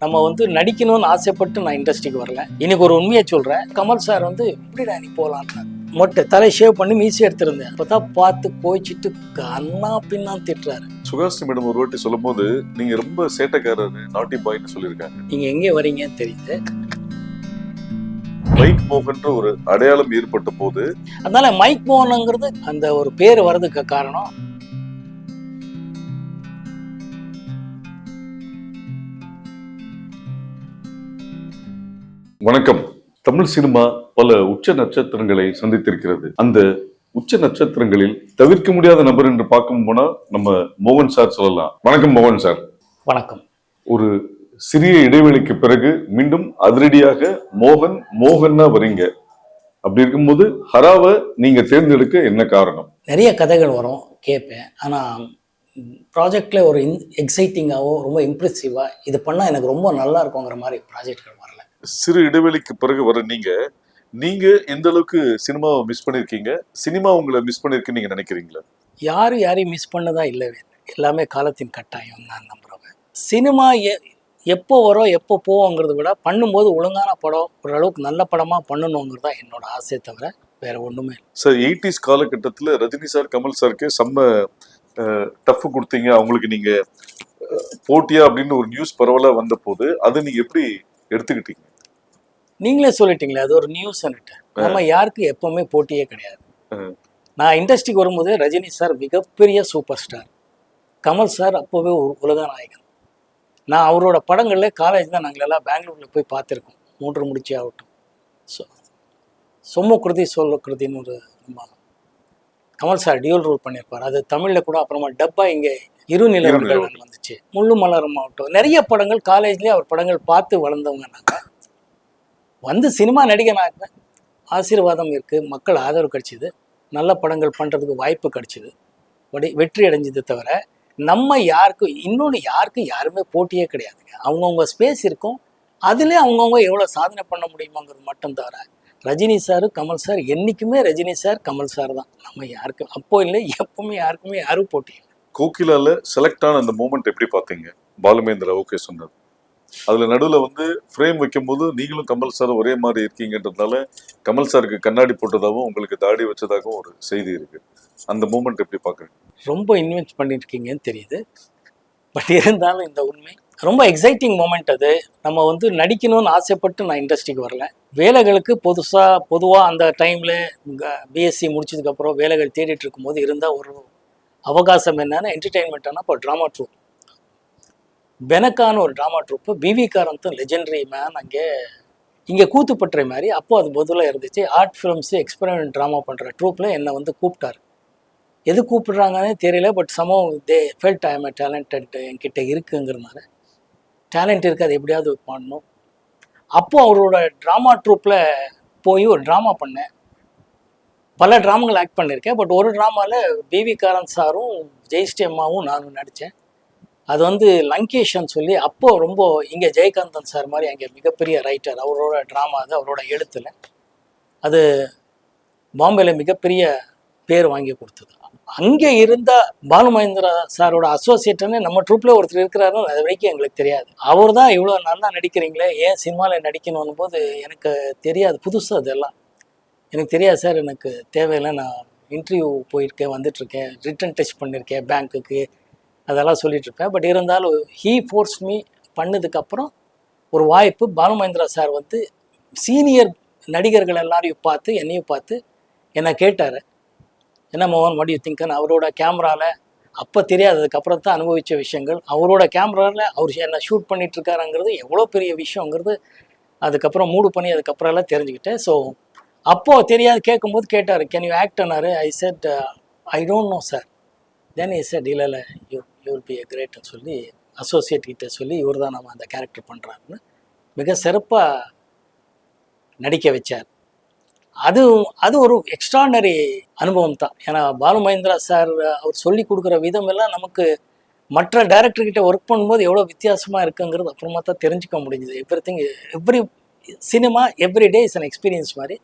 நம்ம வந்து நடிக்கணும்னு ஆசைப்பட்டு நான் இண்டஸ்ட்ரிக்கு வரல. இன்னைக்கு ஒரு உண்மையை சொல்கிறேன். கமல் சார் வந்து இப்படிடா நீ போகலான்னு மொட்டை தலை ஷேவ் பண்ணி மீசி எடுத்திருந்தேன். அப்பதான் பார்த்து கோச்சிட்டு கண்ணா பின்னான்னு திட்டுறாரு. சுகாசினி மேடம் ஒரு வாட்டி சொல்லும் போது நீங்க ரொம்ப சேட்டைக்காரர், நாட்டி பாய்ன்னு சொல்லியிருக்காங்க. நீங்க எங்கே வரீங்கன்னு தெரியுது. மைக் மோகன்ற ஒரு அடையாளம் ஏற்பட்ட போது அதனால மைக் மோகனுங்கிறது அந்த ஒரு பேர் வர்றதுக்கு காரணம் வணக்கம். தமிழ் சினிமா பல உச்ச நட்சத்திரங்களை சந்தித்திருக்கிறது. அந்த உச்ச நட்சத்திரங்களில் தவிர்க்க முடியாத நபர் என்று பார்க்கும் போனா நம்ம மோகன் சார் சொல்லலாம். வணக்கம் மோகன் சார். வணக்கம். ஒரு சிறிய இடைவெளிக்கு பிறகு மீண்டும் அதிரடியாக மோகன்னா வரீங்க. அப்படி இருக்கும்போது ஹராவை நீங்க தேர்ந்தெடுக்க என்ன காரணம்? நிறைய கதைகள் வரும், கேட்பேன். ஆனால் ப்ராஜெக்ட்ல ஒரு எக்ஸைட்டிங்காவோ ரொம்ப இம்ப்ரெசிவா இது பண்ணால் எனக்கு ரொம்ப நல்லா இருக்குங்கிற மாதிரி ப்ராஜெக்ட்கள் வரல. சிறு இடைவெளிக்கு பிறகு வர நீங்க எந்த அளவுக்கு சினிமாவை மிஸ் பண்ணிருக்கீங்க, சினிமா உங்களை மிஸ் பண்ணிருக்குன்னு நீங்க நினைக்கிறீங்களா? யாரையும் மிஸ் பண்ணதா இல்லவே இல்லை. எல்லாமே காலத்தின் கட்டாயம் நான் நம்புறேன். சினிமா எப்போ வரும் எப்போ போவோங்கிறத விட பண்ணும்போது ஒழுங்கான படம், ஓரளவுக்கு நல்ல படமா பண்ணணுங்கிறது தான் என்னோட ஆசையை தவிர வேற ஒண்ணுமே இல்லை. சார் 80s காலகட்டத்தில் ரஜினி சார், கமல் சாருக்கே செம்ம டஃப் கொடுத்தீங்க. அவங்களுக்கு நீங்க போட்டியா அப்படின்னு ஒரு நியூஸ் பரவலா வந்த போது அது நீங்க எப்படி எடுத்துக்கிட்டீங்க? நீங்களே சொல்லிட்டீங்களே, அது ஒரு நியூஸ். நம்ம யாருக்கு எப்பவுமே போட்டியே கிடையாது. நான் இண்டஸ்ட்ரிக்கு வரும்போது ரஜினி சார் மிகப்பெரிய சூப்பர் ஸ்டார், கமல் சார் அப்போவே உலக நாயகன். நான் அவரோட படங்கள்ல காலேஜ் தான் நாங்கள் எல்லாம் பெங்களூர்ல போய் பார்த்துருக்கோம். 3 முடிச்சு ஆகட்டும், சொம்ம குருதி சொல்ல குருதின்னு ஒரு கமல் சார் டியூல் ரோல் பண்ணியிருப்பார். அது தமிழ்ல கூட அப்புறமா டப்பா இங்கே இருநிலவர்கள் வந்துச்சு. முள்ளு மலரும் ஆகட்டும், நிறைய படங்கள் காலேஜ்லேயே அவர் படங்கள் பார்த்து வளர்ந்தவங்க. நாங்கள் வந்து சினிமா நடிகனாக ஆசீர்வாதம் இருக்குது, மக்கள் ஆதரவு கிடைச்சிது, நல்ல படங்கள் பண்ணுறதுக்கு வாய்ப்பு கிடைச்சிது, வெற்றி அடைஞ்சது. தவிர நம்ம யாருக்கும் யாருமே போட்டியே கிடையாதுங்க. அவங்கவுங்க ஸ்பேஸ் இருக்கும், அதுலேயே அவங்கவுங்க எவ்வளோ சாதனை பண்ண முடியுமாங்கிறது மட்டும். தவிர ரஜினி சார், கமல் சார் என்றைக்குமே ரஜினி சார், கமல் சார் தான். நம்ம யாருக்கும் அப்போ இல்லை, எப்பவுமே யாருக்குமே யாரும் போட்டி இல்லை. கோகிலால செலக்ட் ஆன அந்த மூமெண்ட் எப்படி பார்த்தீங்க? பாலுமேந்திரா ஓகே சொன்னது, அதுல நடுவில் வந்து ஃப்ரேம் வைக்கும் போது நீங்களும் கமல் சார் ஒரே மாதிரி இருக்கீங்கன்றதுனால கமல் சாருக்கு கண்ணாடி போட்டதாகவும் உங்களுக்கு தாடி வச்சதாகவும் ஒரு செய்தி இருக்கு. அந்த மூமெண்ட் எப்படி பார்க்குறீங்க? ரொம்ப இன்வெஸ்ட் பண்ணிட்டு இருக்கீங்கன்னு தெரியுது. பட் இருந்தாலும் இந்த உண்மை ரொம்ப எக்ஸைட்டிங் மூமெண்ட். அது நம்ம வந்து நடிக்கணும்னு ஆசைப்பட்டு நான் இண்டஸ்ட்ரிக்கு வரல. வேலைகளுக்கு பொதுவாக அந்த டைமில் பிஎஸ்சி முடிச்சதுக்கப்புறம் வேலைகள் தேடிட்டு இருக்கும்போது இருந்தால் ஒரு அவகாசம் என்னன்னா என்டர்டெயின்மெண்ட்டானா இப்போ ட்ராமா ட்ரூப், பெனக்கான ஒரு ட்ராமா ட்ரூப்பு, பிவி காரந்தும் லெஜெண்டரி மேன் இங்கே கூத்துப்பட்டுற மாதிரி அப்போது அது பொதுவாக இருந்துச்சு. ஆர்ட் ஃபிலிம்ஸு எக்ஸ்பெரிமெண்ட் ட்ராமா பண்ணுற ட்ரூப்பில் என்னை வந்து கூப்பிட்டாரு. எது கூப்பிடுறாங்கன்னே தெரியல. பட் சமம் they felt I am a talented, என்கிட்ட இருக்குங்கிறதுனால டேலண்ட் இருக்குது, அது எப்படியாவது பண்ணணும். அப்போது அவரோட ட்ராமா ட்ரூப்பில் போய் ஒரு ட்ராமா பண்ணேன். பல ட்ராமாங்கள் ஆக்ட் பண்ணியிருக்கேன். பட் ஒரு ட்ராமாவில் பிவி காரந்த் சாரும் ஜெயஸ்ரீ அம்மாவும் நானும் நடித்தேன். அது வந்து லங்கேஷன் சொல்லி அப்போது ரொம்ப இங்கே ஜெயகாந்தன் சார் மாதிரி அங்கே மிகப்பெரிய ரைட்டர், அவரோட ட்ராமா அது, அவரோட எழுத்துல அது பாம்பேல மிகப்பெரிய பேர் வாங்கி கொடுத்தது. அங்கே இருந்த பாலுமகேந்திரா சாரோட அசோசியேட்டுன்னு நம்ம ட்ரூப்ல ஒருத்தர் இருக்கிறாருன்னு அது வரைக்கும் எங்களுக்கு தெரியாது. அவர் தான் இவ்வளோ நல்லா நடிக்கிறீங்களே, ஏன் சினிமாவில் நடிக்கணும் போது எனக்கு தெரியாது, புதுசு அதெல்லாம் எனக்கு தெரியாது சார், எனக்கு தேவையில்லை, நான் இன்டர்வியூ போயிருக்கேன், வந்துட்டுருக்கேன், ரிட்டன் டெஸ்ட் பண்ணியிருக்கேன் பேங்க்குக்கு, அதெல்லாம் சொல்லிட்டு இருப்பேன். பட் இருந்தாலும் ஹீ ஃபோர்ஸ் மீ பண்ணதுக்கப்புறம் ஒரு வாய்ப்பு. பாலுமகேந்திரா சார் வந்து சீனியர் நடிகர்கள் எல்லாரையும் பார்த்து என்னையும் பார்த்து என்னை கேட்டார், என்ன மோகன் வாட் யூ திங்க்னு. அவரோட கேமராவில் அப்போ தெரியாததுக்கப்புறம் தான் அனுபவித்த விஷயங்கள், அவரோட கேமராவில் அவர் என்னை ஷூட் பண்ணிகிட்ருக்காருங்கிறது எவ்வளோ பெரிய விஷயங்கிறது அதுக்கப்புறம் மூடு பண்ணி அதுக்கப்புறம் எல்லாம் தெரிஞ்சுக்கிட்டேன். ஸோ அப்போது தெரியாது, கேட்கும்போது கேட்டார், கேன் யூ ஆக்ட்னாரு. I said I don't know sir. Then I said இல்லை யூ வில் பி எ கிரேட்னு சொல்லி அசோசியேட் கிட்ட சொல்லி இவர் தான் நம்ம அந்த கேரக்டர் பண்ணுறாருன்னு மிக சிறப்பாக நடிக்க வச்சார். அது ஒரு எக்ஸ்ட்ராடனரி அனுபவம் தான். ஏன்னா பாலுமகேந்திரா சார் அவர் சொல்லி கொடுக்குற விதம் எல்லாம் நமக்கு மற்ற டைரக்டர்கிட்ட ஒர்க் பண்ணும்போது எவ்வளோ வித்தியாசமாக இருக்குங்கிறது அப்புறமா தான் தெரிஞ்சுக்க முடிஞ்சுது. Every cinema every day is an experience மாதிரி.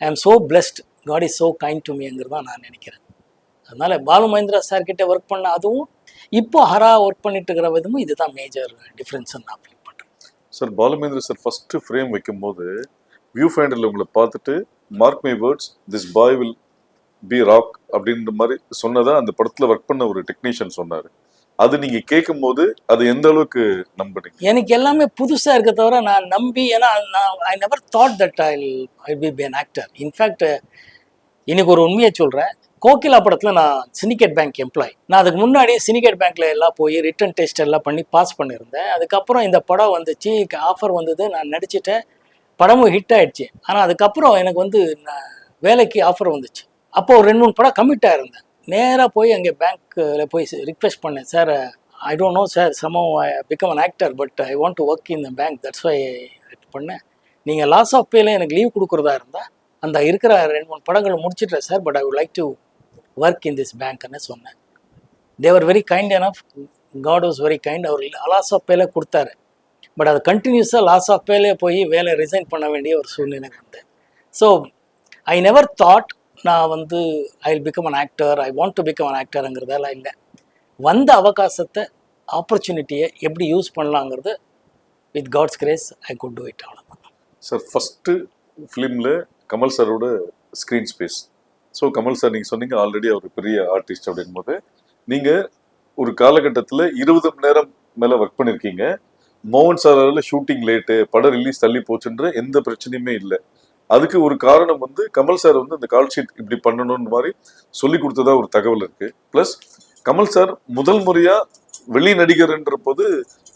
I am so blessed, God is so kind to மீங்கிறது தான் நான் நினைக்கிறேன். அதனால பாலுமகேந்திரா சார்கிட்ட ஒர்க் பண்ண அதுவும் இப்போ ஹரா ஒர்க் பண்ணிட்டு இருக்கிற விதமும் இதுதான் மேஜர் டிஃப்ரென்ஸ் நான் ஃபீல் பண்ணுறேன். Sir Balu Mahendra sir first frame வைக்கும்போது வியூ ஃபைண்டர்ல உங்களை பார்த்துட்டு mark my words this boy will be rock அப்படின்ற மாதிரி சொன்னதா அந்த படத்துல ஒர்க் பண்ண ஒரு டெக்னீஷியன் சொன்னாரு. அது நீங்க கேட்கும் போது அது எந்த அளவுக்கு நம்புறீங்க? எனக்கு எல்லாமே புதுசா இருக்க தவிர நான் நம்பி, ஏன்னா I never thought that I be an actor. In fact இன்னைக்கு ஒரு உண்மையை சொல்றேன். கோகிலா படத்துல நான் சிண்டிகேட் பேங்க் எம்ப்ளாய். நான் அதுக்கு முன்னாடி சிண்டிகேட் பேங்க்ல எல்லாம் போய் ரிட்டன் டெஸ்ட் எல்லாம் பண்ணி பாஸ் பண்ணியிருந்தேன். அதுக்கப்புறம் இந்த படம் வந்துச்சு, ஆஃபர் வந்தது, நான் நடிச்சிட்டேன், படமும் ஹிட் ஆயிடுச்சு. ஆனால் அதுக்கப்புறம் எனக்கு வந்து வேலைக்கு ஆஃபர் வந்துச்சு. அப்போ ஒரு 2-3 படம் கமிட் ஆயிருந்தேன். நேராக போய் அங்கே பேங்க்கில் போய் ரிக்வெஸ்ட் பண்ணேன், sir I don't know sir, somehow I become an actor but I want to work in the bank, that's why பண்ணேன். நீங்கள் லாஸ் ஆஃப் பேல எனக்கு லீவ் கொடுக்குறதா இருந்தால் அந்த இருக்கிற 2-3 படங்களை முடிச்சிட்டேன் sir, but I would like to work in this பேங்க்னு சொன்னேன். They were very kind enough, God was very kind. அவர் லாஸ் ஆஃப் பேல கொடுத்தாரு, பட் அது கண்டினியூஸாக லாஸ் ஆஃப் பேலே போய் வேலை ரிசைன் பண்ண வேண்டிய ஒரு சூழ்நிலை வந்தேன். ஸோ ஐ நெவர் தாட் நான் வந்து I will become an actor, I want to become an ஆக்டருங்கிறதெல்லாம் இல்லை. வந்த அவகாசத்தை, ஆப்பர்ச்சுனிட்டியை எப்படி யூஸ் பண்ணலாங்கிறது with God's grace I could do it. அவ்வளோதான் சார். ஃபஸ்ட்டு ஃபிலிமில் கமல் சாரோட screen space. So Kamal sir நீங்கள் சொன்னீங்க ஆல்ரெடி அவர் பெரிய ஆர்டிஸ்ட் அப்படின் போது, நீங்கள் ஒரு காலகட்டத்தில் 20 மணி நேரம் மேலே ஒர்க் பண்ணியிருக்கீங்க. மோகன் சாரால் ஷூட்டிங் லேட்டு, படம் ரிலீஸ் தள்ளி போச்சுன்ற எந்த பிரச்சனையுமே இல்லை. அதுக்கு ஒரு காரணம் வந்து கமல் சார் வந்து அந்த கால் ஷீட் இப்படி பண்ணணும்னு மாதிரி சொல்லி கொடுத்ததா ஒரு தகவல் இருக்கு. பிளஸ் கமல் சார் முதல் முறையா வெளி நடிகர்ன்ற போது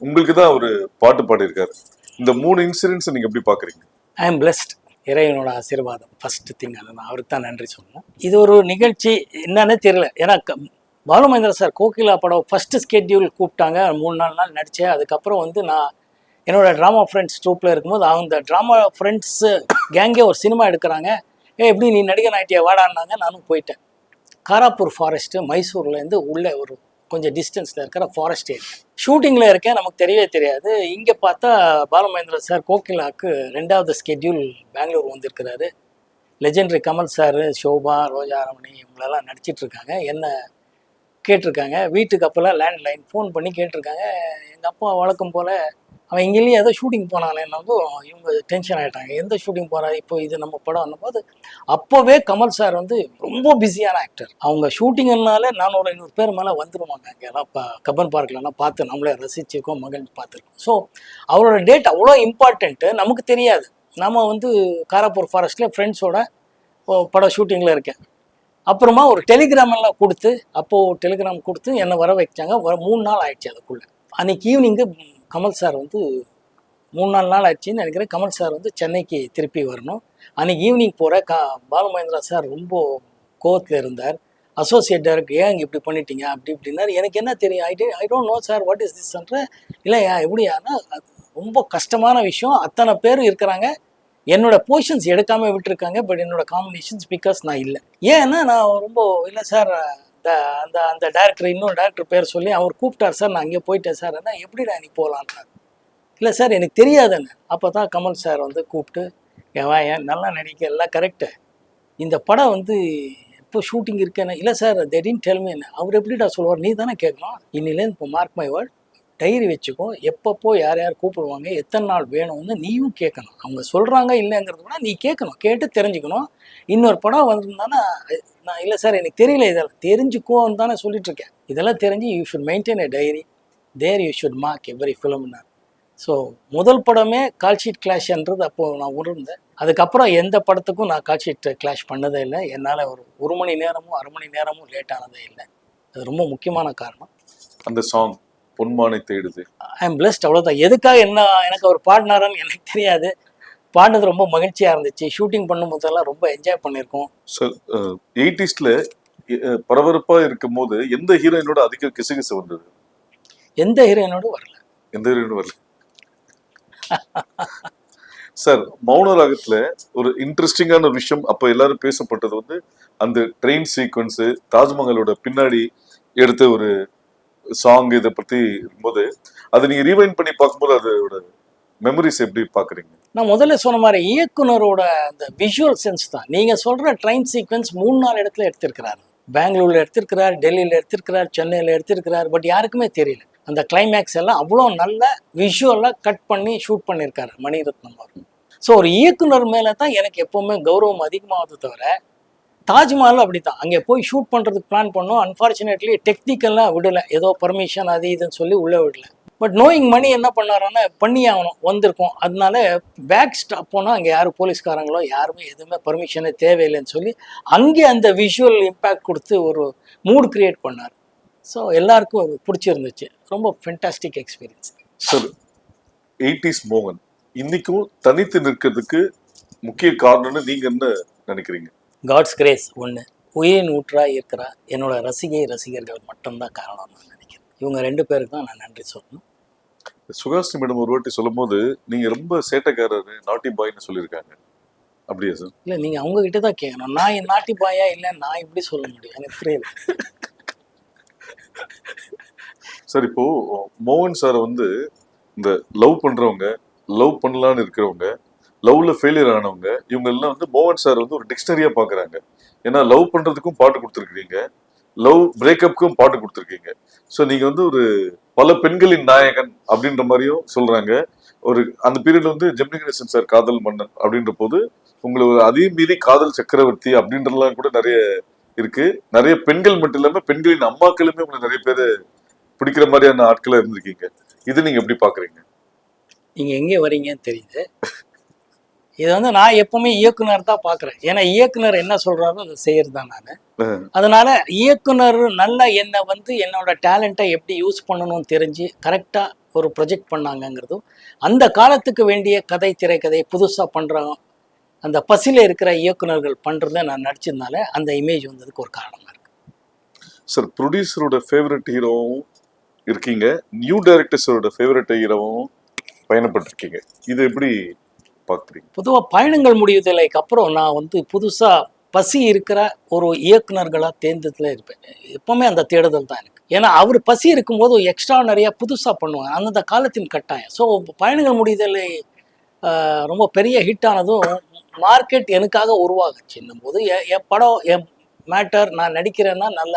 உங்களுக்கு தான் ஒரு பாட்டு பாடியிருக்காரு. இந்த 3 இன்சிடென்ட்ஸ் நீங்க எப்படி பாக்குறீங்க? I am blessed. இறைவனோட ஆசீர்வாதம் ஃபர்ஸ்ட் திங். அதை நான் அவருக்கு தான் நன்றி சொல்லணும். இது ஒரு நிகழ்ச்சி என்னன்னே தெரியல. ஏன்னா பாலுமேந்திர சார் கோகிலா படம் ஃபர்ஸ்ட் ஸ்கெட்யூல் கூப்பிட்டாங்க, 3-4 நாள் நடித்தேன். அதுக்கப்புறம் வந்து நான் என்னோட ட்ராமா ஃப்ரெண்ட்ஸ் ட்ரூப்பில் இருக்கும்போது அந்த ட்ராமா ஃப்ரெண்ட்ஸு கேங்கே ஒரு சினிமா எடுக்கிறாங்க. எப்படி நீ நடிகர் ஆகிட்டியா வாடான்னாங்க. நானும் போயிட்டேன். காராப்பூர் ஃபாரஸ்ட்டு, மைசூர்லேருந்து உள்ளே ஒரு கொஞ்சம் டிஸ்டன்ஸில் இருக்கிற ஃபாரஸ்ட் ஏரியா. ஷூட்டிங்கில் இருக்கேன், நமக்கு தெரியவே தெரியாது. இங்கே பார்த்தா பாலுமேந்திர சார் கோகிலாவுக்கு 2வது ஸ்கெட்யூல் பெங்களூர் வந்திருக்கிறாரு. லெஜெண்டரி கமல் சார், ஷோபா, ரோஜா ரமணி இவங்களெல்லாம் நடிச்சிட்ருக்காங்க. என்ன கேட்டிருக்காங்க. வீட்டுக்கு அப்போல்லாம் லேண்ட்லைன் ஃபோன் பண்ணி கேட்டிருக்காங்க. எங்கள் அப்பா வழக்கம் போல் அவன் இங்கேயும் ஏதோ ஷூட்டிங் போனானேன்னதும் இவங்க டென்ஷன் ஆகிட்டாங்க. எந்த ஷூட்டிங் போகிறா, இப்போ இது நம்ம படம் போது அப்போவே கமல் சார் வந்து ரொம்ப பிஸியான ஆக்டர். அவங்க ஷூட்டிங்னால 400-500 பேர் மேலே வந்துடுவாங்க. அங்கெல்லாம் கப்பன் பார்க்லலாம் பார்த்து நம்மளே ரசிச்சுக்கோம், மகிழ்ச்சி பார்த்துருக்கோம். ஸோ அவரோட டேட் அவ்வளோ இம்பார்ட்டண்ட்டு, நமக்கு தெரியாது. நம்ம வந்து காராப்பூர் ஃபாரஸ்ட்டில் ஃப்ரெண்ட்ஸோட படம் ஷூட்டிங்கில் இருக்கேன். அப்புறமா ஒரு டெலிகிராம் எல்லாம் கொடுத்து, அப்போது டெலிகிராம் கொடுத்து என்னை வர வைச்சாங்க. 3 நாள் ஆயிடுச்சு. அதுக்குள்ளே அன்றைக்கி ஈவினிங்கு கமல் சார் வந்து 3-4 நாள் ஆயிடுச்சின்னு நினைக்கிறேன். கமல் சார் வந்து சென்னைக்கு திருப்பி வரணும். அன்றைக்கி ஈவினிங் போகிற பாலுமேந்திரா சார் ரொம்ப கோவத்தில் இருந்தார். அசோசியேட் டைரக்டர், ஏன் இப்படி பண்ணிட்டீங்க அப்படி இப்படின்னாரு. எனக்கு என்ன தெரியும், I don't know sir what is திஸ்ன்ற. இல்லையா எப்படியானா அது ரொம்ப கஷ்டமான விஷயம். அத்தனை பேர் இருக்கிறாங்க, என்னோட பொசிஷன்ஸ் எடுக்காமல் விட்டுருக்காங்க. பட் என்னோட காம்பினேஷன்ஸ் பிகாஸ் நான் இல்லை. ஏன்னா நான் ரொம்ப இல்லை சார், அந்த அந்த டேரக்டர், இன்னொரு டேரக்டர் பேர் சொல்லி அவர் கூப்பிட்டார் சார், நான் அங்கே போயிட்டேன் சார். என்ன எப்படிடா நீ போகலான்றார். இல்லை சார் எனக்கு தெரியாதுன்னு. அப்போ தான் கமல் சார் வந்து கூப்பிட்டு, ஏன் நல்லா நடிக்க எல்லாம் கரெக்டு, இந்த படம் வந்து எப்போ ஷூட்டிங் இருக்கேன்னு. இல்லை sir they didn't tell me. என்ன அவர் எப்படிடா சொல்லுவார், நீ தானே கேட்கணும். இன்னிலேருந்து இப்போ மார்க் மை வேர்ட், டைரி வச்சுக்கோ, எப்பப்போ யார் யார் கூப்பிடுவாங்க, எத்தனை நாள் வேணும்னு நீயும் கேட்கணும். அவங்க சொல்கிறாங்க இல்லைங்கிறது கூட நீ கேட்கணும், கேட்டு தெரிஞ்சுக்கணும். இன்னொரு படம் வந்திருந்தானா நான் இல்லை சார் எனக்கு தெரியல, இதெல்லாம் தெரிஞ்சுக்கோன்னு தானே சொல்லிட்டு இருக்கேன். இதெல்லாம் தெரிஞ்சு you should maintain a diary, there you should mark every ஃபிலிம்னார். ஸோ முதல் படமே கால் ஷீட் கிளாஷ்ன்றது அப்போது நான் உணர்ந்தேன். அதுக்கப்புறம் எந்த படத்துக்கும் நான் கால் ஷீட் கிளாஷ் பண்ணதே இல்லை. என்னால் ஒரு மணி நேரமும் 1/2 மணி நேரமும் லேட் ஆனதே இல்லை. அது ரொம்ப முக்கியமான காரணம். அந்த சாங் பொன்மானை தேடுது, ஐ எம் பிளஸ்ட். அவ்வளோதான். எதுக்காக எனக்கு அவர் பாடினாரான்னு எனக்கு தெரியாது. பாடினது ரொம்ப மகிழ்ச்சியாக இருந்துச்சு. ஷூட்டிங் பண்ணும்போதெல்லாம் ரொம்ப என்ஜாய் பண்ணியிருக்கோம். சார் 80ஸ்ல பரபரப்பாக இருக்கும் போது எந்த ஹீரோயினோட அதிக கிசுகிசு வந்தது? எந்த ஹீரோயினோடு வரல. எந்த ஹீரோயினும் வரல சார். மௌன ராகத்துல ஒரு இன்ட்ரெஸ்டிங்கான ஒரு விஷயம் அப்போ எல்லாரும் பேசப்பட்டது வந்து அந்த ட்ரெயின் சீக்வன்ஸு, தாஜ்மஹாலோட பின்னாடி எடுத்த ஒரு சாங். இதை பற்றி இருக்கும்போது அதை நீங்கள் ரீவைண்ட் பண்ணி பார்க்கும்போது அதோட மெமரிஸ் எப்படி பார்க்குறீங்க? நான் முதல்ல சொன்ன மாதிரி இயக்குனரோட அந்த விஷுவல் சென்ஸ் தான். நீங்கள் சொல்கிற ட்ரெயின் சீக்வன்ஸ் 3-4 இடத்துல எடுத்திருக்கிறாரு. பெங்களூரில் எடுத்திருக்கிறார், டெல்லியில் எடுத்திருக்கிறார், சென்னையில் எடுத்திருக்கிறார். பட் யாருக்குமே தெரியல. அந்த கிளைமேக்ஸ் எல்லாம் அவ்வளோ நல்ல விஷுவலாக கட் பண்ணி ஷூட் பண்ணியிருக்காரு மணிரத்னம் அவர். ஸோ ஒரு இயக்குனர் மேலே தான் எனக்கு எப்போவுமே கௌரவம் அதிகமாகுது தவிர, தாஜ்மஹால் அப்படி தான். அங்கே போய் ஷூட் பண்ணுறதுக்கு பிளான் பண்ணோம். அன்ஃபார்ச்சுனேட்லி டெக்னிக்கெல்லாம் விடலை, ஏதோ பர்மிஷன் அது இதுன்னு சொல்லி உள்ளே விடல. பட் நோயிங் மணி என்ன பண்ணாரோன்னா பண்ணி ஆகணும், வந்திருக்கோம். அதனால பேக் ஸ்டாப் போனால் அங்கே யாரும் போலீஸ்காரங்களோ யாருமே எதுவுமே பர்மிஷனே தேவையில்லைன்னு சொல்லி அங்கே அந்த விஷுவல் இம்பேக்ட் கொடுத்து ஒரு மூட் கிரியேட் பண்ணார். ஸோ எல்லாருக்கும் அது பிடிச்சிருந்துச்சு. ரொம்ப ஃபென்டாஸ்டிக் எக்ஸ்பீரியன்ஸ். சார், 80s மோகன் இன்னைக்கும் தனித்து நிற்கிறதுக்கு முக்கிய காரணம்னு நீங்க என்ன நினைக்கிறீங்க? காட்ஸ் கிரேஸ் ஒன்று, உயிரின் ஊற்றாக இருக்கிற என்னோட ரசிகர்கள் மட்டும்தான் காரணம் நான் நினைக்கிறேன். இவங்க 2 பேருக்கு தான் நான் நன்றி சொல்லணும். சுகாசினி மேடம் ஒரு வாட்டி சொல்லும் போது நீங்க ரொம்ப சேட்டைக்காரர், நாட்டி பாய்னு சொல்லியிருக்காங்க. அப்படியா சார்? இல்லை, நீங்கள் அவங்ககிட்ட தான் கேட்கணும். நான் என் நாட்டி பாயா இல்லை, நான் இப்படி சொல்ல முடியும், எனக்கு புரியல. சார், இப்போ மோகன் சாரை வந்து இந்த லவ் பண்றவங்க, லவ் பண்ணலான்னு இருக்கிறவங்க, லவ்ல ஃபெயிலியர் ஆனவங்க, இவங்க எல்லாம் வந்து மோகன் சார் வந்து ஒரு டிக்ஷனரியா பாக்குறாங்க. ஏன்னா லவ் பண்றதுக்கும் பாட்டு கொடுத்துருக்கீங்க, லவ் பிரேக்கப்புக்கும் பாட்டு கொடுத்துருக்கீங்க. ஸோ நீங்க வந்து ஒரு பல பெண்களின் நாயகன் அப்படின்ற மாதிரியும் சொல்றாங்க. ஒரு அந்த பீரியட்ல வந்து ஜெமினி கணேசன் சார் காதல் மன்னன் அப்படின்ற போது உங்களுக்கு அதையும் மீறி காதல் சக்கரவர்த்தி அப்படின்றலாம் கூட நிறைய இருக்கு. நிறைய பெண்கள் மட்டும் இல்லாம பெண்களின் அம்மாக்களுமே உங்களை நிறைய பேர் பிடிக்கிற மாதிரியான ஆட்களா இருந்திருக்கீங்க. இது நீங்க எப்படி பாக்குறீங்க? நீங்க எங்கே வரீங்கன்னு தெரியுது. இது வந்து நான் எப்பவுமே இயக்குனர் தான் பார்க்குறேன். ஏன்னா இயக்குனர் என்ன சொல்றாரோ அதை செய்யறது தான் நான். அதனால இயக்குனர் நல்லா என்னை வந்து என்னோட டேலண்ட்டை எப்படி யூஸ் பண்ணணும்னு தெரிஞ்சு கரெக்டாக ஒரு ப்ரொஜெக்ட் பண்ணாங்கங்கிறதும், அந்த காலத்துக்கு வேண்டிய கதை திரைக்கதை புதுசாக பண்ணுறாங்க அந்த பசியில் இருக்கிற இயக்குனர்கள் பண்ணுறத நான் நடிச்சதுனால அந்த இமேஜ் வந்ததுக்கு ஒரு காரணமாக இருக்கு. சார், ப்ரொடியூசரோட ஃபேவரட் ஹீரோவும் இருக்கீங்க, நியூ டைரக்டர்ஸோட ஃபேவரட் ஹீரோவும் பயணப்பட்டிருக்கீங்க. இது எப்படி பார்க்குறீங்க? பொதுவாக பயணங்கள் முடிவுதலைக்கு அப்புறம் நான் வந்து புதுசாக பசி இருக்கிற ஒரு இயக்குனர்களாக தேர்ந்ததில் இருப்பேன். எப்போவுமே அந்த தேடுதல் தான் எனக்கு. ஏன்னா அவர் பசி இருக்கும்போது எக்ஸ்ட்ரா நிறையா புதுசாக பண்ணுவாங்க, அந்தந்த காலத்தின் கட்டாயம். ஸோ பயணங்கள் முடிவுதலை ரொம்ப பெரிய ஹிட் ஆனதும் மார்க்கெட் எனக்காக உருவாகுச்சுன்னும் போது என் படம், என் மேட்டர், நான் நடிக்கிறேன்னா நல்ல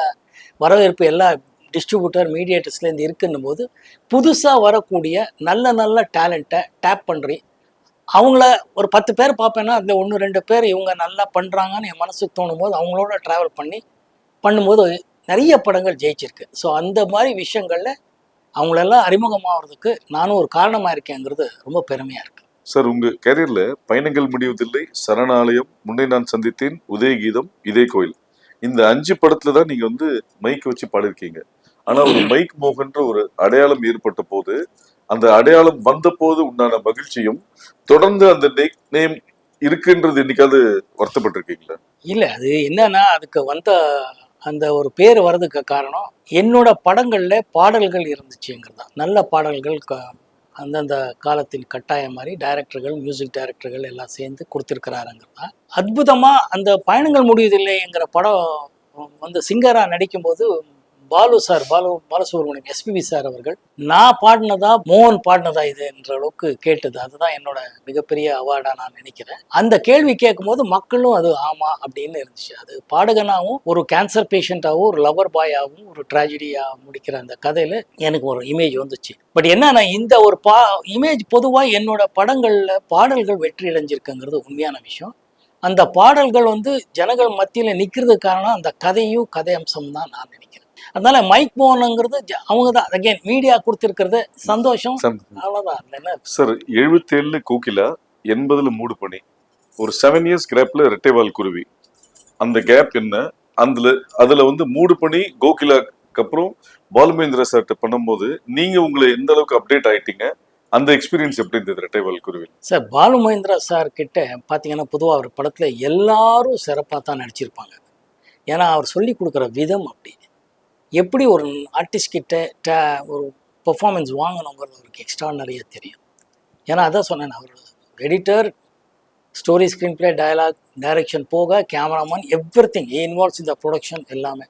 வரவேற்பு எல்லா டிஸ்ட்ரிபியூட்டர் மீடியேட்டர்ஸ்லேருந்து இருக்குன்னும் போது புதுசாக வரக்கூடிய நல்ல நல்ல டேலண்ட்டை டேப் பண்ணுறி அவங்கள ஒரு 10 பேர் பார்ப்பேன்னா அதில் 1-2 பேர் இவங்க நல்லா பண்ணுறாங்கன்னு என் மனசுக்கு தோணும் போது அவங்களோட ட்ராவல் பண்ணும்போது நிறைய படங்கள் ஜெயிச்சிருக்கு. ஸோ அந்த மாதிரி விஷயங்களில் அவங்களெல்லாம் அறிமுகமாகிறதுக்கு நானும் ஒரு காரணமாக இருக்கேங்கிறது ரொம்ப பெருமையாக இருக்குது. சார், உங்க கேரியர்ல பயணங்கள் முடிவதில்லை, சரணாலயம், முன்னே நான் சந்தித்தேன், உதயகீதம், இதே கோயில், இந்த 5 படத்துல தான் நீங்க வந்து மைக் வச்சு பாடிருக்கீங்க. ஆனா ஒரு மைக் மோகன்ற ஒரு அடையாளம் ஏற்பட்ட போது, அந்த அடையாளம் வந்த போது உண்டான மகிழ்ச்சியும் தொடர்ந்து அந்த நேம் இருக்குன்றது என்னைக்காவது வருத்தப்பட்டிருக்கீங்களா? இல்லை, அது என்னன்னா அதுக்கு வந்த அந்த ஒரு பேர் வர்றதுக்கு காரணம் என்னோட படங்களில் பாடல்கள் இருந்துச்சுங்கிறது தான். நல்ல பாடல்கள் அந்தந்த காலத்தின் கட்டாயம் மாதிரி டைரக்டர்கள், மியூசிக் டைரக்டர்கள் எல்லாம் சேர்ந்து கொடுத்துருக்கிறாருங்கிறது தான். அற்புதமாக அந்த பயணங்கள் முடிவதில்லைங்கிற படம் வந்து சிங்கராக நடிக்கும்போது பாலசுப்ரமணியம் எஸ்பிபி சார் அவர்கள் நான் பாடினதா மோகன் பாடினதா இது என்ற அளவுக்கு கேட்டது. அதுதான் என்னோட மிகப்பெரிய அவார்டா நான் நினைக்கிறேன். அந்த கேள்வி கேட்கும்போது மக்களும் அது ஆமா அப்படின்னு இருந்துச்சு. அது பாடகனாகவும், ஒரு கேன்சர் பேஷண்டாகவும், ஒரு லவர் பாயாகவும், ஒரு ட்ராஜடியா முடிக்கிற அந்த கதையில எனக்கு ஒரு இமேஜ் வந்துச்சு. பட் என்னன்னா இந்த ஒரு இமேஜ் பொதுவாக என்னோட படங்கள்ல பாடல்கள் வெற்றி அடைஞ்சிருக்குங்கிறது உண்மையான விஷயம். அந்த பாடல்கள் வந்து ஜனங்கள் மத்தியில் நிற்கிறதுக்கு காரணம் அந்த கதையும் கதை அம்சம் தான் நான் நினைக்கிறேன். அதனால மைக் மோகனுங்கிறது அவங்க தான் அகைன் மீடியா கொடுத்துருக்கிறது சந்தோஷம், அவ்வளோதான். சார், 77 கோகிலா, 80 மூடு பணி, ஒரு 7 இயர்ஸ் கேப்ல ரெட்டைவால் குருவி, அந்த கேப் என்ன? அதுல வந்து மூடு பணி கோகிலாக்கு அப்புறம் பாலுமேந்திரா சார்ட்ட பண்ணும்போது நீங்க உங்களை எந்த அளவுக்கு அப்டேட் ஆயிட்டீங்க? அந்த எக்ஸ்பீரியன்ஸ் எப்படி இருந்தது ரெட்டைவால் குருவி? சார், பாலுமேந்திரா சார் கிட்ட பார்த்தீங்கன்னா பொதுவாக அவர் படத்தில் எல்லாரும் சிறப்பாக தான் நடிச்சிருப்பாங்க. ஏன்னா அவர் சொல்லி கொடுக்குற விதம் அப்படி, எப்படி ஒரு ஆர்டிஸ்ட் கிட்ட ஒரு பெர்ஃபார்மன்ஸ் வாங்கணுங்கிறது அவருக்கு எக்ஸ்ட்ரானரியாக தெரியும். ஏன்னா அதான் சொன்னேன், அவர் editor, story, screen play, dialogue, direction போக கேமராமேன், எவ்ரிதிங் இன்வால்வ்ஸ் இந்த ப்ரொடக்ஷன் எல்லாமே.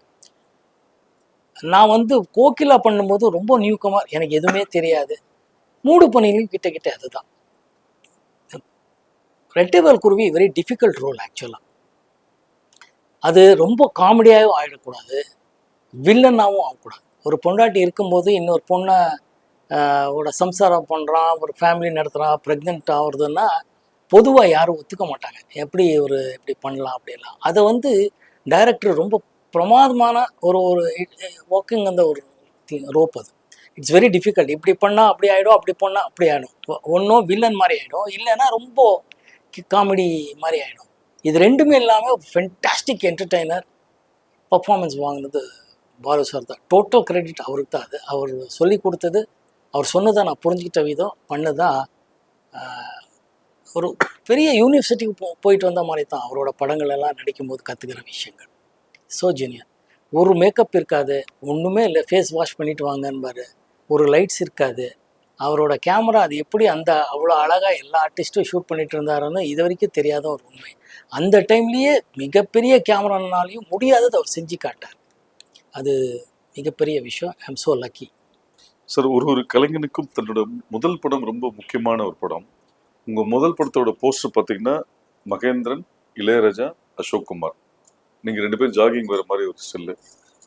நான் வந்து கோகிலா பண்ணும்போது ரொம்ப நியூகமர், எனக்கு எதுவுமே தெரியாது. மூடு பணியிலும் கிட்ட அதுதான். ரெட்டைவால் குருவி வெரி டிஃபிகல்ட் ரோல் ஆக்சுவலாக. அது ரொம்ப காமெடியாகவும் ஆகிடக்கூடாது, வில்லனாகவும் ஆகக்கூடாது. ஒரு பொண்டாட்டி இருக்கும்போது இன்னொரு பொண்ணை ஓட சம்சாரம் பண்ணுறான், ஒரு ஃபேமிலி நடத்துகிறான், ப்ரெக்னென்ட் ஆகுறதுன்னா பொதுவாக யாரும் ஒத்துக்க மாட்டாங்க. எப்படி இப்படி பண்ணலாம் அப்படிலாம். அதை வந்து டைரக்டர் ரொம்ப பிரமாதமான ஒரு ஒரு ஒர்க்கிங் அந்த ஒரு ரோப் அது. It's very difficult. இப்படி பண்ணால் அப்படி ஆகிடும், அப்படி பண்ணால் அப்படி ஆகிடும். ஒன்றும் வில்லன் மாதிரி ஆகிடும், இல்லைன்னா ரொம்ப காமெடி மாதிரி ஆகிடும். இது ரெண்டுமே இல்லாமல் ஃபென்டாஸ்டிக் என்டர்டெய்னர் பர்ஃபார்மன்ஸ் வாங்கினது பாலு சார் தான். டோட்டல் கிரெடிட் அவருக்கு தான். அது அவர் சொல்லி கொடுத்தது, அவர் சொன்னதை நான் புரிஞ்சுக்கிட்ட விதம் பண்ணதான் ஒரு பெரிய யூனிவர்சிட்டிக்கு போயிட்டு வந்த மாதிரி தான் அவரோட படங்கள் எல்லாம் நடிக்கும்போது கற்றுக்கிற விஷயங்கள். So junior. ஒரு மேக்கப் இருக்காது, ஒன்றுமே இல்லை, ஃபேஸ் வாஷ் பண்ணிட்டு வாங்கன்பாரு. ஒரு லைட்ஸ் இருக்காது. அவரோட கேமரா அது எப்படி அந்த அவ்வளோ அழகாக எல்லா ஆர்டிஸ்ட்டும் ஷூட் பண்ணிட்டு இருந்தாருன்னு இது வரைக்கும் தெரியாத ஒரு உண்மை. அந்த டைம்லேயே மிகப்பெரிய கேமரானாலையும் முடியாதது அவர் செஞ்சு காட்டார். அது மிகப்பெரிய விஷயம். I am so lucky. Sir, ஒரு கலைஞனுக்கும் தன்னோட முதல் படம் ரொம்ப முக்கியமான ஒரு படம். உங்கள் முதல் படத்தோட போஸ்டர் பார்த்தீங்கன்னா மகேந்திரன், இளையராஜா, அசோக் குமார், நீங்கள் 2 பேரும் ஜாகிங் வர மாதிரி ஒரு ஸ்டில்லு.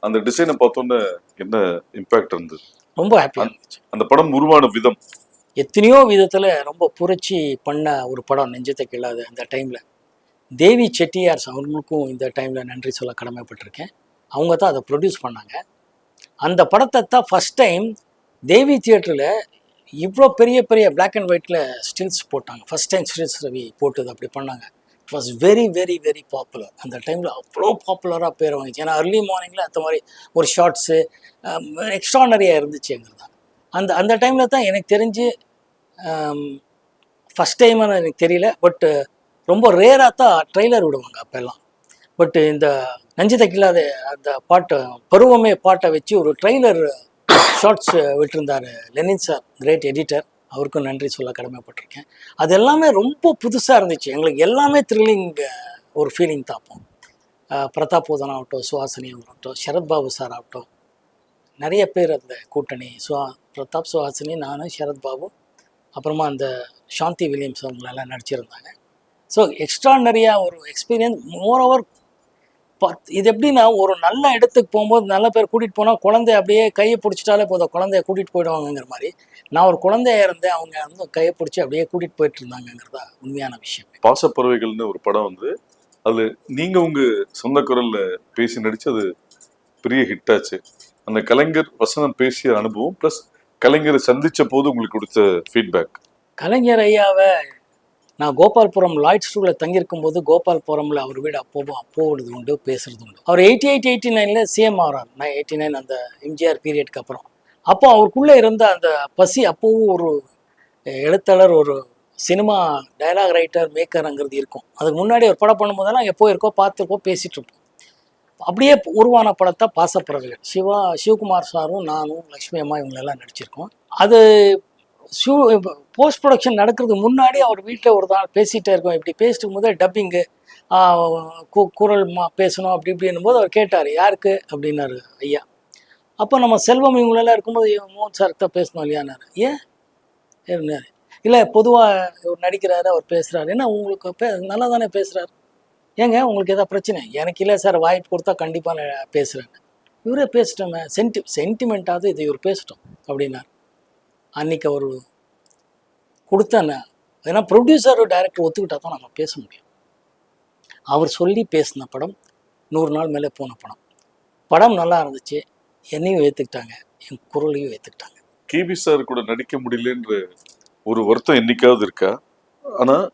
அந்த டிசைனை பார்த்தோன்னே என்ன இம்பேக்ட் இருந்தது? ரொம்ப ஹாப்பியாக இருந்துச்சு. அந்த படம் உருவான விதம் எத்தனையோ விதத்தில் ரொம்ப புரட்சி பண்ண ஒரு படம் நெஞ்சத்தை கிள்ளாத. அந்த டைமில் தேவி செட்டியார்ஸ் அவங்களுக்கும் இந்த டைமில் நன்றி சொல்ல கடமைப்பட்டிருக்கேன். அவங்க தான் அதை ப்ரொடியூஸ் பண்ணாங்க. அந்த படத்தை தான் ஃபஸ்ட் டைம் தேவி தியேட்டரில் இவ்வளோ பெரிய பெரிய பிளாக் அண்ட் ஒயிட்டில் ஸ்டில்ஸ் போட்டாங்க. ஃபஸ்ட் டைம் ஸ்டில்ஸ் ரவி போட்டது அப்படி பண்ணாங்க. It was very very very popular. அந்த டைமில் அவ்வளோ பாப்புலராக பேர் வாங்கிச்சு. ஏன்னா அர்லி மார்னிங்கில் அந்த மாதிரி ஒரு ஷார்ட்ஸு எக்ஸ்ட்ரானரியாக இருந்துச்சுங்கிறது. அந்த டைமில் தான் எனக்கு தெரிஞ்சு ஃபஸ்ட் டைம்னு எனக்கு தெரியல, பட்டு ரொம்ப ரேராக தான் ட்ரெய்லர் விடுவாங்க அப்போல்லாம். பட்டு இந்த நெஞ்சத்தை கிள்ளாத அந்த பாட்டை, பருவமே பாட்டை வச்சு ஒரு ட்ரெய்லர் ஷார்ட்ஸ் விட்டுருந்தார் லெனின் சார், கிரேட் எடிட்டர். அவருக்கும் நன்றி சொல்ல கடமைப்பட்டிருக்கேன். அது எல்லாமே ரொம்ப புதுசாக இருந்துச்சு. எங்களுக்கு எல்லாமே த்ரில்லிங் ஒரு ஃபீலிங் தாப்போம். பிரதாப் போதன் ஆகட்டும், சுஹாசினி ஆகட்டும், சரத்பாபு சார் ஆகட்டும், நிறைய பேர் அந்த கூட்டணி, பிரதாப், சுஹாசினி, நான், சரத்பாபு, அப்புறமா அந்த சாந்தி வில்லியம்ஸ் அவங்களெல்லாம் நடிச்சிருந்தாங்க. ஸோ எக்ஸ்ட்ரானரியாக ஒரு எக்ஸ்பீரியன்ஸ். மோரோவர் இது எப்படின்னா, ஒரு நல்ல இடத்துக்கு போகும்போது நல்ல பேர் கூட்டிகிட்டு போனால் குழந்தைய அப்படியே கையை பிடிச்சிட்டாலே போதும், குழந்தைய கூட்டிகிட்டு போயிடுவாங்கங்கிற மாதிரி நான் ஒரு குழந்தைய இருந்தேன். அவங்க வந்து கையை பிடிச்சி அப்படியே கூட்டிகிட்டு போயிட்டு இருந்தாங்கிறதா உண்மையான விஷயம். பாசப்பறவைகள்னு ஒரு படம் வந்து அது நீங்கள் உங்கள் சொந்த குரலில் பேசி நடித்து அது பெரிய ஹிட் ஆச்சு. அந்த கலைஞர் வசனம் பேசிய அனுபவம் ப்ளஸ் கலைஞரை சந்தித்த போது உங்களுக்கு கொடுத்த ஃபீட்பேக். கலைஞர் ஐயாவை நான் கோபால்புரம் லாய்ட் ஸ்கூலில் தங்கியிருக்கும் போது கோபால்புரமில் அவர் வீடு அப்போது உண்டு, பேசுறது உண்டு. அவர் 88-89 சிஎம் ஆகிறார். 89 அந்த எம்ஜிஆர் பீரியடுக்கு அப்புறம். அப்போ அவருக்குள்ளே இருந்த அந்த பசி, அப்போவும் ஒரு எழுத்தாளர், ஒரு சினிமா டைலாக் ரைட்டர், மேக்கருங்கிறது இருக்கும். அதுக்கு முன்னாடி ஒரு படம் பண்ணும்போதெல்லாம் எங்கே போயிருக்கோம், பார்த்துருக்கோம், பேசிகிட்டு இருப்போம். அப்படியே உருவான படத்தை பாசப்பறவைகள். சிவகுமார் சாரும் நானும் லக்ஷ்மி அம்மா இவங்களெல்லாம் நடிச்சிருக்கோம். அது போஸ்ட் ப்ரொடக்ஷன் நடக்கிறதுக்கு முன்னாடி அவர் வீட்டில் ஒரு நாள் பேசிகிட்டே இருக்கோம். இப்படி பேசிட்டு போது டப்பிங்கு குரல் பேசணும் அப்படி இப்படின்னும் போது அவர் கேட்டார், யாருக்கு அப்படின்னாரு ஐயா. அப்போ நம்ம செல்வம் இவங்களெல்லாம் இருக்கும்போது மோகன் சாருக்கு தான் பேசணும் இல்லையானாரு. ஏன் இருந்தார்? இல்லை, பொதுவாக ஒரு நடிக்கிறாரு, அவர் பேசுகிறாரு. ஏன்னா உங்களுக்கு நல்லா தானே பேசுகிறாரு, ஏங்க உங்களுக்கு எதாவது பிரச்சனை? எனக்கு இல்லை சார், வாய்ப்பு கொடுத்தா கண்டிப்பாக நான் பேசுகிறேன். இவரே பேசிட்டோமே, சென்டிமெண்ட்டாவது இது இவர் பேசிட்டோம் அப்படின்னார். அன்றைக்கி அவர் கொடுத்தேன்னு, ஏன்னா ப்ரொடியூசர் டைரக்டர் ஒத்துக்கிட்டா தான் நம்ம பேச முடியும். அவர் சொல்லி பேசின படம் 100 நாள் மேலே போன படம். படம் நல்லா இருந்துச்சு, என்னையும் ஏற்றுக்கிட்டாங்க, என் குரலையும் ஏற்றுக்கிட்டாங்க. கேபி சார் கூட நடிக்க முடியலன்ற ஒரு வருத்தம் என்னைக்காவது இருக்கா? ஆனால்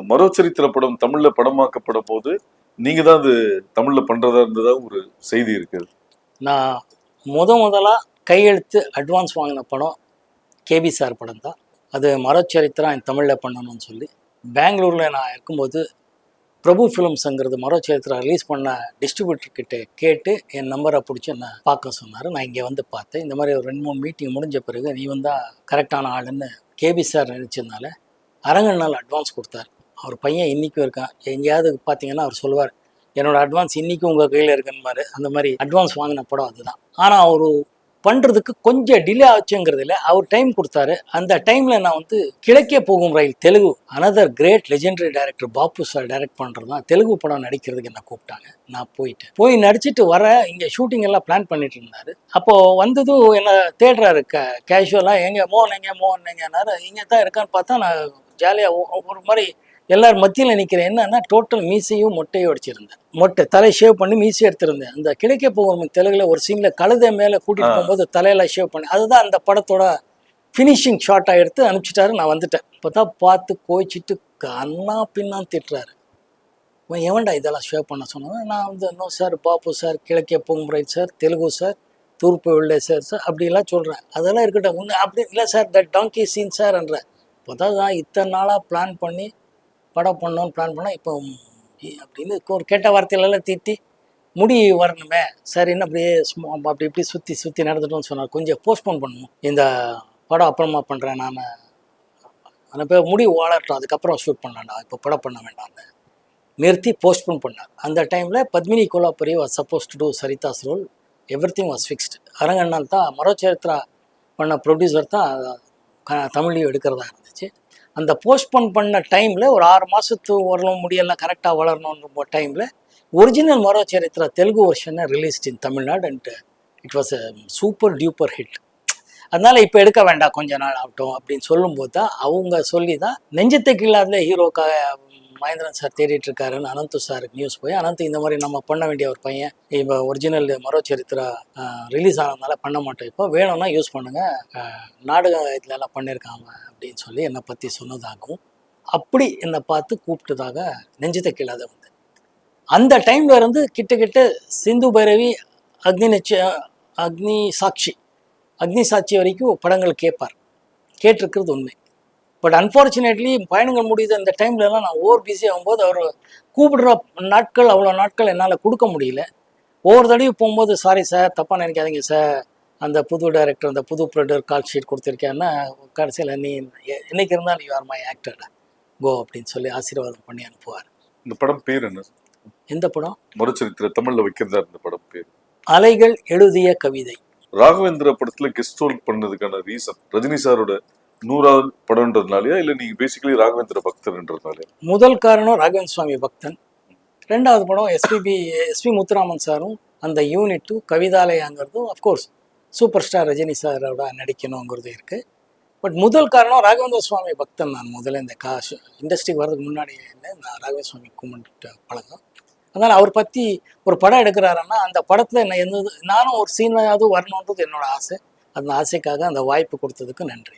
மரோச்சரித்திர படம் தமிழில் படமாக்கப்படும் போது நீங்கள் தான் அது தமிழில் பண்ணுறதா இருந்ததா ஒரு செய்தி இருக்குது. நான் முதலாக கையெழுத்து அட்வான்ஸ் வாங்கின படம் கேபி சார் படம் தான். அது மரோச்சரித்திரம் என் தமிழில் பண்ணணும்னு சொல்லி பெங்களூரில் நான் இருக்கும்போது பிரபு ஃபிலிம்ஸுங்கிறது மரோச்சரித்திரம் ரிலீஸ் பண்ண டிஸ்ட்ரிபியூட்டர்கிட்ட கேட்டு என் நம்பரை பிடிச்சி என்னை பார்க்க சொன்னார். நான் இங்கே வந்து பார்த்தேன். இந்த மாதிரி ஒரு 2-3 மீட்டிங் முடிஞ்ச பிறகு நீ வந்தால் கரெக்டான ஆளுன்னு கேபி சார் நினச்சதுனால அரங்கன் நாள் அட்வான்ஸ் கொடுத்தார். அவர் பையன் இன்றைக்கும் இருக்கான். எங்கேயாவது பார்த்தீங்கன்னா அவர் சொல்லுவார், என்னோடய அட்வான்ஸ் இன்றைக்கும் உங்கள் கையில் இருக்குன்னு. அந்த மாதிரி அட்வான்ஸ் வாங்கின படம் அதுதான். ஆனால் ஒரு பண்ணுறதுக்கு கொஞ்சம் டிலே ஆச்சுங்கிறதுல அவர் டைம் கொடுத்தாரு. அந்த டைமில் நான் வந்து கிழக்கே போகும் ரயில் Telugu another great legendary director Bapu sir direct பண்ணுறது தான் தெலுங்கு படம் நடிக்கிறதுக்கு என்ன கூப்பிட்டாங்க. நான் போய் நடிச்சிட்டு வர இங்கே ஷூட்டிங் எல்லாம் பிளான் பண்ணிட்டு இருந்தாரு. அப்போது வந்ததும் என்ன தேடுறாரு கேஷுவலாக, எங்கே மோகன் எங்கேனாரு. இங்கே தான் இருக்கான்னு பார்த்தா நான் ஜாலியாக ஒரு மாதிரி எல்லாரும் மத்தியில் நிற்கிறேன். என்னன்னா டோட்டல் மீசையும் மொட்டையும் அடிச்சிருந்தேன். மொட்டை தலை ஷேவ் பண்ணி மீசை எடுத்திருந்தேன். அந்த கிழக்கே போகும் தெலுங்குல ஒரு சீனில் கழுதை மேலே கூட்டிகிட்டு போகும்போது தலையில ஷேவ் பண்ணி, அதுதான் அந்த படத்தோட ஃபினிஷிங் ஷாட்டாக எடுத்து அனுப்பிச்சிட்டாரு. நான் வந்துட்டேன். இப்போ தான் பார்த்து கோச்சிட்டு அண்ணா பின்னான்னு திட்டுறாரு. எவன்டா இதெல்லாம் ஷேவ் பண்ண சொன்னேன். நான் வந்து நோ சார், பாப்பு சார், கிழக்கே போகும் ரைட் சார், தெலுங்கு சார், தூர்ப்பு வெள்ளை சார் அப்படிலாம் சொல்கிறேன். அதெல்லாம் இருக்கட்டும். ஒன்று அப்படி இல்லை சார், தட் டாங்கி சீன் சார்ன்ற. இப்போ தான் இத்தனை நாளாக பிளான் பண்ணி படம் பண்ணோன்னு பிளான் பண்ணால் இப்போ அப்படின்னு ஒரு கெட்ட வார்த்தையிலலாம் திட்டி முடி வரணுமே சார், என்ன அப்படியே அப்படி இப்படி சுற்றி நடந்துட்டோன்னு சொன்னார். கொஞ்சம் போஸ்ட்போன் பண்ணணும், இந்த படம் அப்புறமா பண்ணுறேன் நான், அந்த பேர் முடி வளரட்டும் அதுக்கப்புறம் ஷூட் பண்ணலாம்டா, இப்போ படம் பண்ண வேண்டாம்னு நிறுத்தி போஸ்ட்போன் பண்ணார். அந்த டைமில் Padmini Kolhapure was supposed to do Sarita's role. Everything was fixed. அரங்கண்ணால் தான் மரோச்சரித்ரா பண்ண ப்ரொடியூசர் தான் தமிழையும் எடுக்கிறதா இருந்துச்சு. அந்த போஸ்ட்போன் பண்ண டைமில் ஒரு 6 மாதத்து வரணும், முடியெல்லாம் கரெக்டாக வளரணுன்ற டைமில் ஒரிஜினல் மரோச்சரித்ரா தெலுங்கு வெர்ஷனை released in Tamil Nadu and it was a super duper hit. அதனால் இப்போ எடுக்க வேண்டாம், கொஞ்ச நாள் ஆகட்டும் அப்படின்னு சொல்லும்போது தான் அவங்க சொல்லி தான் நெஞ்சத்தை கீழாத ஹீரோக்காக மகேந்திரன் சார் தேடிட்டு இருக்காருன்னு அனந்து சாருக்கு நியூஸ் போய், அனந்த் இந்த மாதிரி நம்ம பண்ண வேண்டிய ஒரு பையன் இப்போ ஒரிஜினல் மரோச்சரித்ரா ரிலீஸ் ஆனதுனால பண்ண மாட்டோம், இப்போ வேணும்னா யூஸ் பண்ணுங்கள், நாடகம் இதுலலாம் பண்ணியிருக்காங்க அப்படின்னு சொல்லி என்னை பற்றி சொன்னதாகவும் அப்படி என்னை பார்த்து கூப்பிட்டதாக நெஞ்சத்தை கீழாத வந்து அந்த டைமில் இருந்து கிட்ட சிந்து பைரவி, அக்னி சாட்சி வரைக்கும் படங்கள் கேட்டிருக்கிறது உண்மை. பட் அன்ஃபார்ச்சுனேட்லி பயணங்கள் முடியுது அந்த டைம்லலாம் நான் ஓவர் பிஸி ஆகும்போது அவர் கூப்பிடுற நாட்கள் அவ்வளோ நாட்கள் என்னால் கொடுக்க முடியல. ஒவ்வொரு தடவையும் போகும்போது சாரி சார், தப்பாக நினைக்காதீங்க சார், அந்த புது டைரக்டர் அந்த புது ப்ரொடியூசர் கால் ஷீட் கொடுத்துருக்கேன்னா கடைசியில் நீ என்னைக்கு இருந்தாலும் யூ ஆர் மை ஆக்டர் கோ அப்படின்னு சொல்லி ஆசீர்வாதம் பண்ணி அனுப்புவார். இந்த படம் பேர் என்ன? எந்த படம்? மரோச்சரித்ரா தமிழில் வைக்கிறதா இந்த படம் பேர் அலைகள் எழுதிய கவிதை. ராகவேந்திர படத்துல கெஸ்ட் ரோல் பண்ணதுக்கான ரீசன் ரஜினி சாரோட 100வது படம்ன்றதுனாலயா இல்ல நீங்க பேசிக்கலி ராகவேந்திர பக்தர்ன்றதுனால? முதல் காரணம் ராகவேந்திர சுவாமி பக்தன். 2வது படம் எஸ்பி முத்துராமன் சாரும் அந்த யூனிட்டும் கவிதாலயாங்கிறதும் அஃப்கோர்ஸ் சூப்பர் ஸ்டார் ரஜினி சாரோட நடிக்கணுங்கிறது இருக்குது. பட் முதல் காரணம் ராகவேந்திர சுவாமி பக்தன். நான் முதல்ல இந்த இண்டஸ்ட்ரிக்கு வர்றதுக்கு முன்னாடி நான் ராகவேந்திர சுவாமி கும்பிட்டு பழக்கம். அதனால் அவர் பற்றி ஒரு படம் எடுக்கிறாருன்னா அந்த படத்தில் என்ன நானும் ஒரு சீனாவது வரணுன்றது என்னோட ஆசை. அந்த ஆசைக்காக அந்த வாய்ப்பு கொடுத்ததுக்கு நன்றி.